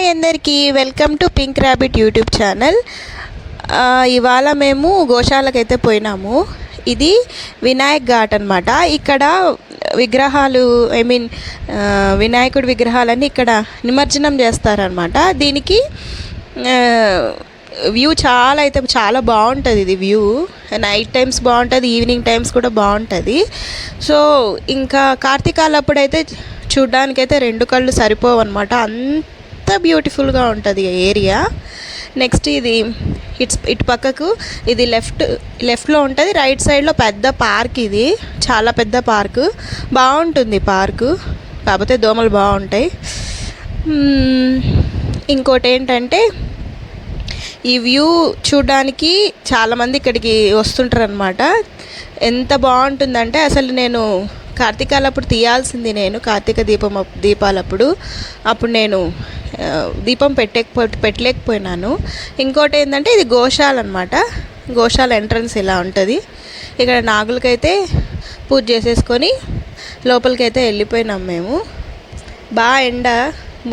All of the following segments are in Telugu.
హాయ్ అందరికీ, welcome to pink rabbit YouTube channel. ఇవాళ మేము గోశాలకైతే పోయినాము. ఇది వినాయక్ ఘాట్ అనమాట. ఇక్కడ విగ్రహాలు వినాయకుడి విగ్రహాలన్నీ ఇక్కడ నిమజ్జనం చేస్తారనమాట. దీనికి వ్యూ చాలా బాగుంటుంది. ఇది వ్యూ నైట్ టైమ్స్ బాగుంటుంది, ఈవినింగ్ టైమ్స్ కూడా బాగుంటుంది. సో ఇంకా కార్తీకాలప్పుడైతే చూడ్డానికైతే రెండు కళ్ళు సరిపోవు అనమాట. అంత బ్యూటిఫుల్గా ఉంటుంది ఏరియా. నెక్స్ట్ ఇది ఇటు పక్కకు ఇది లెఫ్ట్లో ఉంటుంది. రైట్ సైడ్లో పెద్ద పార్క్. ఇది చాలా పెద్ద పార్కు, బాగుంటుంది పార్కు. కాకపోతే దోమలు బాగుంటాయి. ఇంకోటి ఏంటంటే ఈ వ్యూ చూడడానికి చాలామంది ఇక్కడికి వస్తుంటారు అనమాట. ఎంత బాగుంటుందంటే అసలు నేను కార్తీకాలప్పుడు తీయాల్సింది, నేను కార్తీక దీపాలప్పుడు నేను దీపం పెట్టలేకపోయినాను. ఇంకోటి ఏంటంటే ఇది గోశాల అనమాట. గోశాల ఎంట్రన్స్ ఇలా ఉంటుంది. ఇక్కడ నాగులకైతే పూజ చేసేసుకొని లోపలికైతే వెళ్ళిపోయినాం మేము. బాగా ఎండ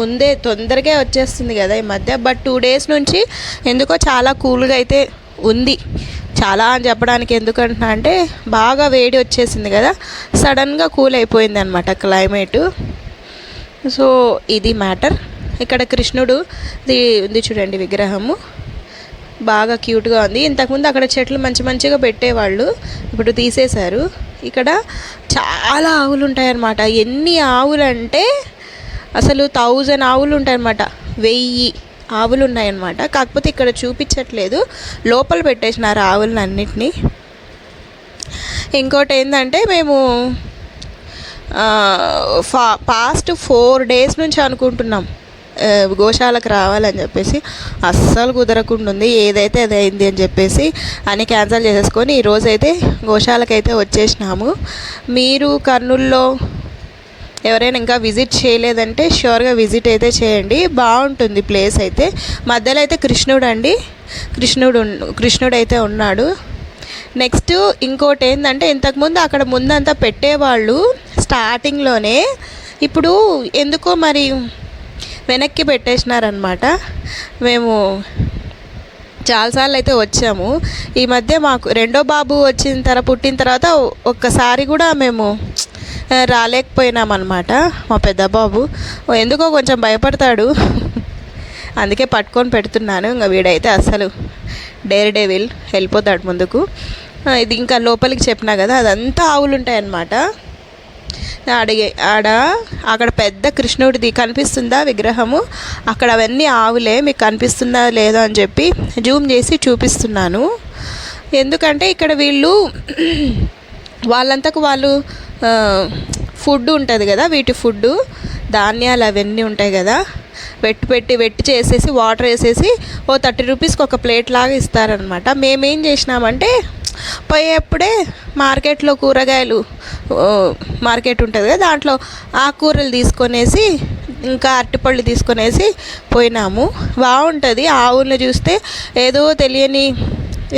ముందే తొందరగా వచ్చేస్తుంది కదా ఈ మధ్య. బట్ 2 days నుంచి ఎందుకో చాలా కూల్గా అయితే ఉంది. చాలా అని చెప్పడానికి ఎందుకంటున్నా అంటే బాగా వేడి వచ్చేసింది కదా, సడన్గా కూల్ అయిపోయింది అనమాట క్లైమేటు. సో ఇది మ్యాటర్. ఇక్కడ కృష్ణుడు ఉంది చూడండి విగ్రహము, బాగా క్యూట్గా ఉంది. ఇంతకుముందు అక్కడ చెట్లు మంచిగా పెట్టేవాళ్ళు, ఇప్పుడు తీసేశారు. ఇక్కడ చాలా ఆవులు ఉంటాయన్నమాట. ఎన్ని ఆవులు అంటే అసలు 1000 ఆవులు ఉంటాయన్నమాట. 1000 ఆవులు ఉన్నాయన్నమాట. కాకపోతే ఇక్కడ చూపించట్లేదు, లోపల పెట్టేసినారు ఆవులను అన్నిటినీ. ఇంకోటి ఏంటంటే మేము పాస్ట్ 4 days నుంచి అనుకుంటున్నాం గోశాలకు రావాలని చెప్పేసి. అస్సలు కుదరకుండా ఉంది. ఏదైతే అది అయింది అని చెప్పేసి అని క్యాన్సిల్ చేసేసుకొని ఈరోజైతే గోశాలకైతే వచ్చేసినాము. మీరు కర్నూలులో ఎవరైనా ఇంకా విజిట్ చేయలేదంటే ష్యూర్గా విజిట్ అయితే చేయండి, బాగుంటుంది ప్లేస్ అయితే. మధ్యలో అయితే కృష్ణుడు అయితే ఉన్నాడు. నెక్స్ట్ ఇంకోటి ఏంటంటే ఇంతకుముందు అక్కడ ముందంతా పెట్టేవాళ్ళు స్టార్టింగ్లోనే, ఇప్పుడు ఎందుకో మరి వెనక్కి పెట్టేసినారనమాట. మేము చాలాసార్లు అయితే వచ్చాము. ఈ మధ్య మాకు రెండో బాబు పుట్టిన తర్వాత ఒక్కసారి కూడా మేము రాలేకపోయినామన్నమాట. మా పెద్ద బాబు ఎందుకో కొంచెం భయపడతాడు, అందుకే పట్టుకొని పెడుతున్నాను. ఇంకా వీడైతే అసలు డేవిల్ వెళ్ళిపోతాడు ముందుకు. ఇది ఇంకా లోపలికి చెప్పినా కదా, అదంతా ఆవులు ఉంటాయన్నమాట. అక్కడ పెద్ద కృష్ణుడిది కనిపిస్తుందా విగ్రహము, అక్కడ అవన్నీ ఆవులే. మీకు కనిపిస్తుందా లేదో అని చెప్పి జూమ్ చేసి చూపిస్తున్నాను. ఎందుకంటే ఇక్కడ వాళ్ళంతకు వాళ్ళు ఫుడ్ ఉంటుంది కదా, వీటి ఫుడ్ ధాన్యాలు అవన్నీ ఉంటాయి కదా, వెట్టి చేసేసి వాటర్ వేసేసి 30 రూపీస్కి ఒక ప్లేట్ లాగా ఇస్తారనమాట. మేమేం చేసినామంటే పోయేప్పుడే మార్కెట్లో కూరగాయలు మార్కెట్ ఉంటుంది కదా, దాంట్లో ఆకుకూరలు తీసుకొనేసి ఇంకా అరటిపళ్ళు తీసుకొనేసి పోయినాము. బాగుంటుంది. ఆవులను చూస్తే ఏదో తెలియని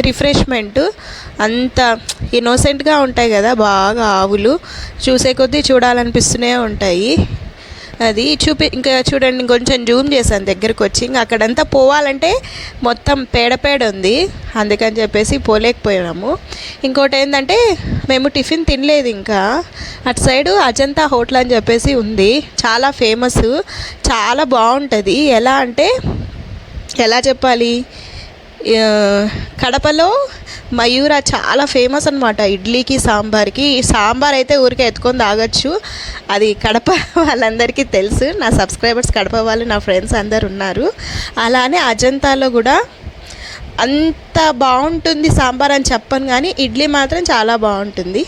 రిఫ్రెష్మెంట్, అంత ఇన్నోసెంట్గా ఉంటాయి కదా బాగా ఆవులు. చూసే కొద్దీ చూడాలనిపిస్తూనే ఉంటాయి. అది ఇంకా చూడండి, కొంచెం జూమ్ చేశాను దగ్గరకు వచ్చి. ఇంకా అక్కడంతా పోవాలంటే మొత్తం పేడ ఉంది, అందుకని చెప్పేసి పోలేకపోయినాము. ఇంకోటి ఏంటంటే మేము టిఫిన్ తినలేదు. ఇంకా అటు సైడు అజంతా హోటల్ అని చెప్పేసి ఉంది, చాలా ఫేమస్, చాలా బాగుంటుంది. ఎలా చెప్పాలి, కడపలో మయూర చాలా ఫేమస్ అనమాట ఇడ్లీకి సాంబార్కి. సాంబార్ అయితే ఊరికే ఎత్తుకొని తాగొచ్చు, అది కడప వాళ్ళందరికీ తెలుసు. నా సబ్స్క్రైబర్స్ కడప వాళ్ళు, నా ఫ్రెండ్స్ అందరు ఉన్నారు. అలానే అజంతాలో కూడా అంత బాగుంటుంది సాంబార్ అని చెప్పను, కానీ ఇడ్లీ మాత్రం చాలా బాగుంటుంది.